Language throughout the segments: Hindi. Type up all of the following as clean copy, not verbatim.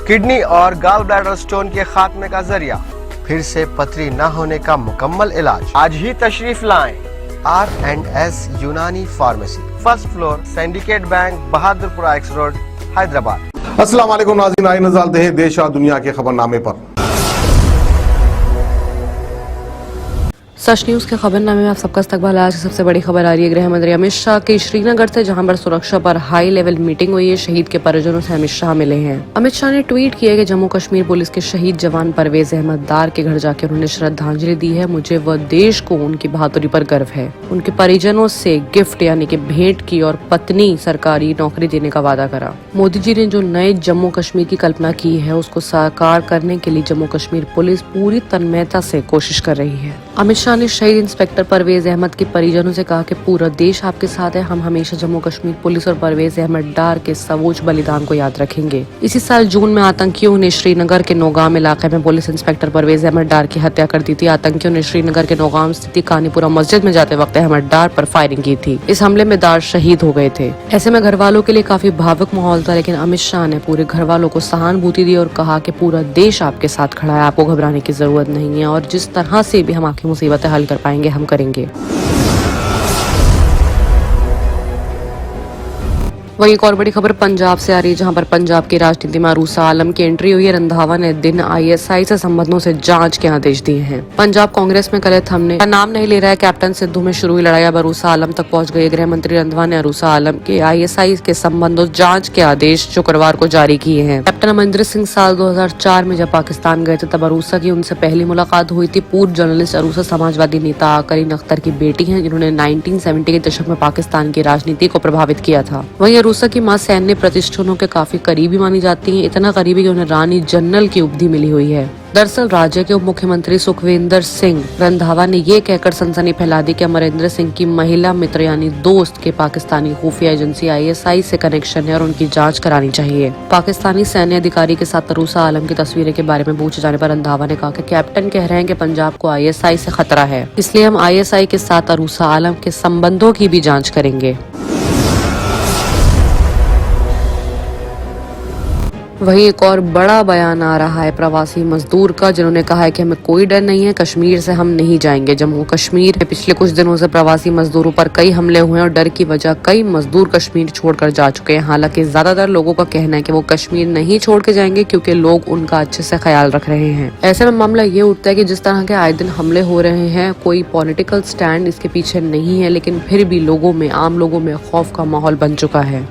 किडनी और गॉल ब्लैडर स्टोन के खात्मे का जरिया, फिर से पथरी न होने का मुकम्मल इलाज। आज ही तशरीफ लाएं R&S यूनानी pharmacy, first floor, syndicate bank, Bahadurpura x road, Hyderabad. अस्सलाम वालेकुम नाज़रीन, आइए नज़र डालते हैं देश और दुनिया के खबरनामे पर। सच न्यूज के खबरनामे में आप सबका इस्तकबाल। आज की सबसे बड़ी खबर आ रही है गृह मंत्री अमित शाह की श्रीनगर से, जहां पर सुरक्षा पर हाई लेवल मीटिंग हुई है। शहीद के परिजनों से अमित शाह मिले हैं। अमित शाह ने ट्वीट किया कि जम्मू कश्मीर पुलिस के शहीद जवान परवेज अहमद डार के घर जाकर उन्होंने श्रद्धांजलि दी है। मुझे व देश को उनकी बहादुरी पर गर्व है। उनके परिजनों से गिफ्ट यानी कि भेंट की और पत्नी सरकारी नौकरी देने का वादा करा। मोदी जी ने जो नए जम्मू कश्मीर की कल्पना की है उसको साकार करने के लिए जम्मू कश्मीर पुलिस पूरी तन्मयता से कोशिश कर रही है। अमित शाह ने शहीद इंस्पेक्टर परवेज अहमद के परिजनों से कहा कि पूरा देश आपके साथ है। हम हमेशा जम्मू कश्मीर पुलिस और परवेज अहमद डार के सर्वोच्च बलिदान को याद रखेंगे। इसी साल जून में आतंकियों ने श्रीनगर के नौगाम इलाके में पुलिस इंस्पेक्टर परवेज अहमद डार की हत्या कर दी थी। आतंकियों ने श्रीनगर के नौगाम स्थित कानीपुरा मस्जिद में जाते वक्त अहमद डार पर फायरिंग की थी। इस हमले में डार शहीद हो गए थे। ऐसे में घर वालों के लिए काफी भावुक माहौल था, लेकिन अमित शाह ने पूरे घर वालों को सहानुभूति दी और कहा कि पूरा देश आपके साथ खड़ा है, आपको घबराने की जरूरत नहीं है और जिस तरह से भी हम आपकी मुसीबतें हल कर पाएंगे हम करेंगे। वही एक और बड़ी खबर पंजाब से आ रही है, जहां पर पंजाब की राजनीति में अरूसा आलम की एंट्री हुई है। रंधावा ने दिन ISI से संबंधों से जांच के आदेश दिए हैं। पंजाब कांग्रेस में कले थमने का नाम नहीं ले रहा है। कैप्टन सिद्धू में शुरू हुई लड़ाई अब अरूसा आलम तक पहुंच गई। गृह मंत्री रंधावा ने अरूसा आलम के ISI के संबंधों जांच के आदेश शुक्रवार को जारी किए हैं। कैप्टन अमरिंदर सिंह साल 2004 में जब पाकिस्तान गए थे तब अरूसा की उनसे पहली मुलाकात हुई थी। पूर्व जर्नलिस्ट अरूसा समाजवादी नेता करीन अख्तर की बेटी है, जिन्होंने 1970 के दशक में पाकिस्तान की राजनीति को प्रभावित किया था। वहीं अरूसा की मां सैन्य प्रतिष्ठानों के काफी करीबी मानी जाती हैं, इतना करीबी कि उन्हें रानी जनरल की उपाधि मिली हुई है। दरअसल राज्य के उप मुख्यमंत्री सुखविंदर सिंह रंधावा ने ये कहकर सनसनी फैला दी कि अमरिंदर सिंह की महिला मित्र यानी दोस्त के पाकिस्तानी खुफिया एजेंसी ISI से कनेक्शन है और उनकी जांच करानी चाहिए। पाकिस्तानी सैन्य अधिकारी के साथ अरूसा आलम की तस्वीरें के बारे में पूछे जाने पर रंधावा ने कहा कि कैप्टन कह रहे हैं कि पंजाब को ISI से खतरा है, इसलिए हम ISI के साथ अरूसा आलम के संबंधों की भी जाँच करेंगे। वहीं एक और बड़ा बयान आ रहा है प्रवासी मजदूर का, जिन्होंने कहा है कि हमें कोई डर नहीं है, कश्मीर से हम नहीं जाएंगे। जम्मू कश्मीर में पिछले कुछ दिनों से प्रवासी मजदूरों पर कई हमले हुए हैं और डर की वजह कई मजदूर कश्मीर छोड़कर जा चुके हैं। हालांकि ज्यादातर लोगों का कहना है कि वो कश्मीर नहीं छोड़ के जाएंगे क्योंकि लोग उनका अच्छे से ख्याल रख रहे हैं। ऐसे में मामला ये उठता है कि जिस तरह के आए दिन हमले हो रहे हैं, कोई पॉलिटिकल स्टैंड इसके पीछे नहीं है, लेकिन फिर भी लोगों में, आम लोगों में खौफ का माहौल बन चुका है।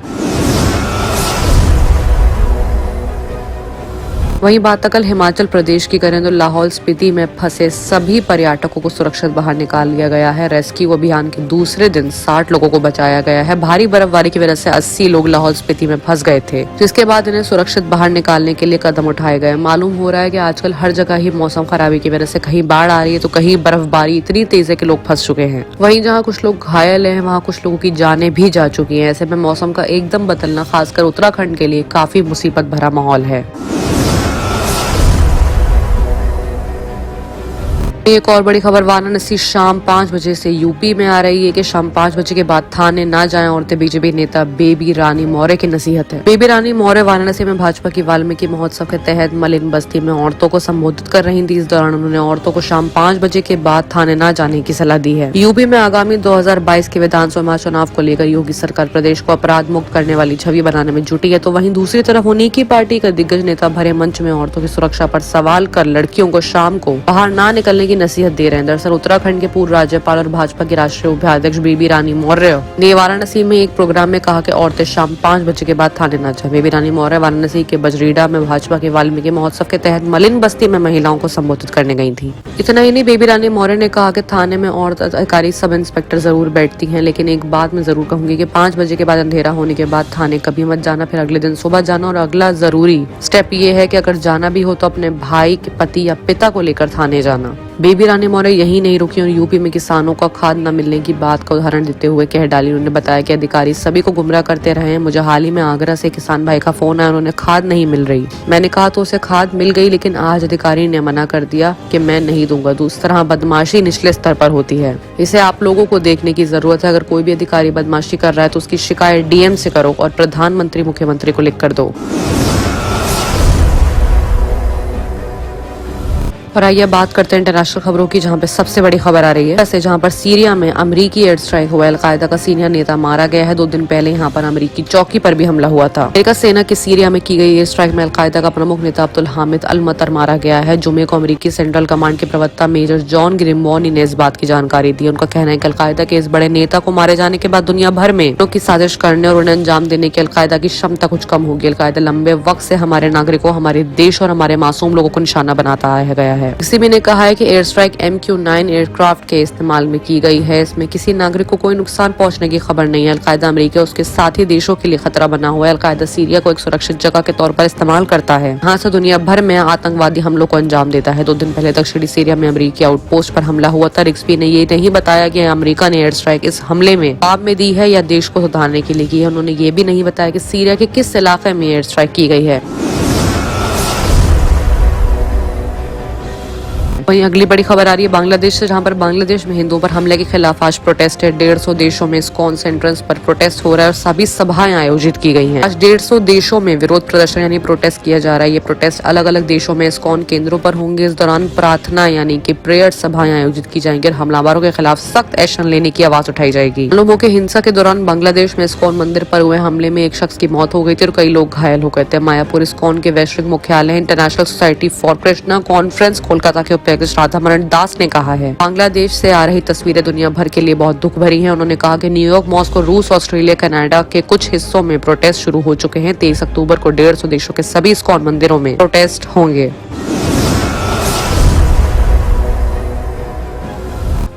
वहीं बात कल हिमाचल प्रदेश की करें तो लाहौल स्पीति में फंसे सभी पर्यटकों को सुरक्षित बाहर निकाल लिया गया है। रेस्क्यू अभियान के दूसरे दिन 60 लोगों को बचाया गया है। भारी बर्फबारी की वजह से 80 लोग लाहौल स्पीति में फंस गए थे, जिसके बाद इन्हें सुरक्षित बाहर निकालने के लिए कदम उठाए गए। मालूम हो रहा है कि आजकल हर जगह ही मौसम खराबी की वजह से कहीं बाढ़ आ रही है तो कहीं बर्फबारी इतनी तेज है कि लोग फंस चुके हैं। वहीं जहाँ कुछ लोग घायल हैं वहाँ कुछ लोगों की जानें भी जा चुकी है। ऐसे में मौसम का एकदम बदलना खासकर उत्तराखंड के लिए काफी मुसीबत भरा माहौल है। एक और बड़ी खबर वाराणसी शाम 5 बजे से यूपी में आ रही है कि शाम 5 बजे के बाद थाने ना जाएं औरतें। बीजेपी नेता बेबी रानी मौर्य की नसीहत है। बेबी रानी मौर्य वाराणसी में भाजपा की वाल्मीकि महोत्सव के तहत मलिन बस्ती में औरतों को संबोधित कर रही थी। इस दौरान उन्होंने औरतों को शाम 5 बजे के बाद थाने न जाने की सलाह दी है। यूपी में आगामी 2022 के विधानसभा चुनाव को लेकर योगी सरकार प्रदेश को अपराध मुक्त करने वाली छवि बनाने में जुटी है, तो वहीं दूसरी तरफ उन्हीं की पार्टी का दिग्गज नेता भरे मंच में औरतों की सुरक्षा पर सवाल कर लड़कियों को शाम को बाहर न निकलने की नसीहत दे रहे हैं। दरअसल उत्तराखंड के पूर्व राज्यपाल और भाजपा की राष्ट्रीय उपाध्यक्ष बेबी रानी मौर्य ने वाराणसी में एक प्रोग्राम में कहा कि औरतें शाम 5 बजे के बाद थाने न जाएं। बेबी रानी मौर्य वाराणसी के बजरीडा में भाजपा के वाल्मीकि महोत्सव के तहत मलिन बस्ती में महिलाओं को संबोधित करने गई थी। इतना ही नहीं, बेबी रानी मौर्य ने कहा कि थाने में औरत अधिकारी सब इंस्पेक्टर जरूर बैठती हैं, लेकिन एक बात मैं जरूर कहूंगी कि 5 बजे के बाद अंधेरा होने के बाद थाने कभी मत जाना, फिर अगले दिन सुबह जाना। और अगला जरूरी स्टेप ये है कि अगर जाना भी हो तो अपने भाई के पति या पिता को लेकर थाने जाना। बेबी रानी मौर्य यही नहीं रुकी और यूपी में किसानों का खाद न मिलने की बात का उदाहरण देते हुए कह डाली। उन्होंने बताया कि अधिकारी सभी को गुमराह करते रहे हैं। मुझे हाल ही में आगरा से किसान भाई का फोन आया, उन्होंने खाद नहीं मिल रही। मैंने कहा तो उसे खाद मिल गई, लेकिन आज अधिकारी ने मना कर दिया कि मैं नहीं दूंगा। दूसरी तरह बदमाशी निचले स्तर पर होती है, इसे आप लोगों को देखने की जरूरत है। अगर कोई भी अधिकारी बदमाशी कर रहा है तो उसकी शिकायत DM से करो और प्रधानमंत्री मुख्यमंत्री को लिख कर दो। और आइए बात करते हैं इंटरनेशनल खबरों की, जहां पे सबसे बड़ी खबर आ रही है वैसे जहां पर सीरिया में अमेरिकी एयर स्ट्राइक हुआ। अलकायदा का सीनियर नेता मारा गया है। 2 दिन पहले यहां पर अमेरिकी चौकी पर भी हमला हुआ था। अमेरिका सेना की सीरिया में की गई एयर स्ट्राइक में अलकायदा का प्रमुख नेता अब्दुल हामिद अल मतर मारा गया है। जुमे को अमेरिकी सेंट्रल कमांड के प्रवक्ता मेजर जॉन ग्रिम्बोनी ने इस बात की जानकारी दी। उनका कहना है कि अलकायदा के इस बड़े नेता को मारे जाने के बाद दुनिया भर में लोग की साजिश करने और उन्हें अंजाम देने की अलकायदा की क्षमता कुछ कम होगी। अलकायदा लंबे वक्त से हमारे नागरिकों, हमारे देश और हमारे मासूम लोगों को निशाना बनाता आया गया है। सीबी ने कहा है कि एयर स्ट्राइक MQ-9 एयरक्राफ्ट के इस्तेमाल में की गई है। इसमें किसी नागरिक को कोई नुकसान पहुंचने की खबर नहीं है। अलकायदा अमेरिका उसके साथी देशों के लिए खतरा बना हुआ है। अलकायदा सीरिया को एक सुरक्षित जगह के तौर पर इस्तेमाल करता है। यहाँ से दुनिया भर में आतंकवादी हमलों को अंजाम देता है। 2 दिन पहले दक्षिणी सीरिया में अमेरिकी आउटपोस्ट पर हमला हुआ था। रिक्सबी ने ये नहीं बताया कि अमेरिका ने एयर स्ट्राइक इस हमले में जवाब में दी है या देश को सुधारने के लिए की है। उन्होंने ये भी नहीं बताया कि सीरिया के किस इलाके में एयर स्ट्राइक की गई है। वहीं अगली बड़ी खबर आ रही है बांग्लादेश से, जहां पर बांग्लादेश में हिंदुओं पर हमले के खिलाफ आज प्रोटेस्ट है। 150 देशों में इस्कॉन सेंट्रेंस पर प्रोटेस्ट हो रहा है और सभी सभाएं आयोजित की गई हैं। आज 150 देशों में विरोध प्रदर्शन यानी प्रोटेस्ट किया जा रहा है। ये प्रोटेस्ट अलग अलग देशों में इस्कॉन केंद्रों पर होंगे। इस दौरान प्रार्थना यानी कि प्रेयर सभाएं आयोजित की जाएंगी और हमलावरों के खिलाफ सख्त एक्शन लेने की आवाज उठाई जाएगी। लोगों के हिंसा के दौरान बांग्लादेश में इस्कॉन मंदिर पर हुए हमले में एक शख्स की मौत हो गई थी और कई लोग घायल हो गए थे। मायापुर इस्कॉन के वैश्विक मुख्यालय international society for Krishna conference Kolkata के उपाध्यक्ष राधामरण दास ने कहा है, बांग्लादेश से आ रही तस्वीरें दुनिया भर के लिए बहुत दुख भरी हैं। उन्होंने कहा कि न्यूयॉर्क, मॉस्को, रूस, ऑस्ट्रेलिया, कनाडा के कुछ हिस्सों में प्रोटेस्ट शुरू हो चुके हैं। 23 अक्टूबर को 150 देशों के सभी इस्कॉन मंदिरों में प्रोटेस्ट होंगे।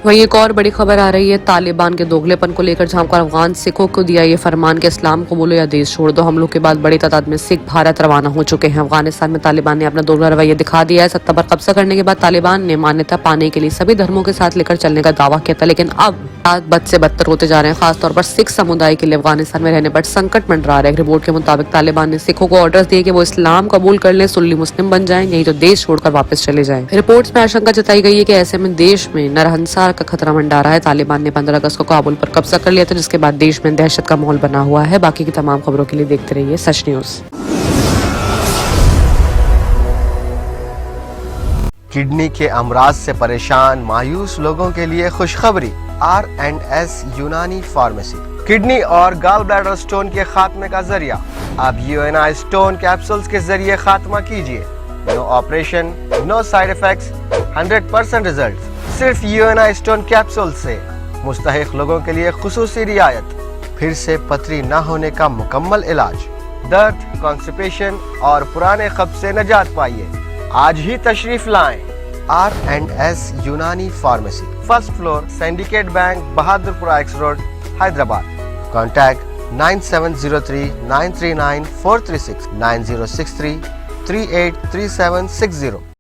वहीं एक और बड़ी खबर आ रही है तालिबान के दोगलेपन को लेकर, जहां पर अफगान सिखों को दिया ये फरमान कि इस्लाम कबूलो या देश छोड़ दो। हमलों के बाद बड़ी तादाद में सिख भारत रवाना हो चुके हैं। अफगानिस्तान में तालिबान ने अपना दोगला रवैया दिखा दिया है। सत्ता पर कब्जा करने के बाद तालिबान ने मान्यता पाने के लिए सभी धर्मों के साथ लेकर चलने का दावा किया था, लेकिन अब बद से बदतर होते जा रहे हैं। खासतौर पर सिख समुदाय के लिए अफगानिस्तान में रहने पर संकट मंडरा रहा है। रिपोर्ट के मुताबिक तालिबान ने सिखों को ऑर्डर दिए कि वो इस्लाम कबूल कर ले, सुन्नी मुस्लिम बन जाएं, नहीं तो देश छोड़कर वापस चले जाएं। रिपोर्ट्स में आशंका जताई गई है कि ऐसे में देश में नरहंसा का खतरा मंडरा है। तालिबान ने 15 अगस्त को काबुल पर कब्जा कर लिया था, जिसके बाद देश में दहशत का माहौल बना हुआ है। बाकी की तमाम खबरों के लिए देखते रहिए सच न्यूज। किडनी के अमराज से परेशान मायूस लोगों के लिए खुशखबरी। R&S यूनानी फार्मेसी किडनी और गॉल ब्लैडर स्टोन के खात्मे का जरिया। अब UNI स्टोन कैप्सूल्स के जरिए खात्मा कीजिए। No operation, no side effects, 100% result. सिर्फ UNI स्टोन कैप्सूल से मुस्तहिक लोगों के लिए खुसूसी रियायत। फिर से पथरी न होने का मुकम्मल इलाज। दर्द, कॉन्स्टिपेशन और पुराने कब्ज से निजात पाइए। आज ही तशरीफ लाएं। R&S यूनानी pharmacy, 1st floor, syndicate bank, Bahadurpura X road, Hyderabad. Contact 9703 939 436 9063 383760।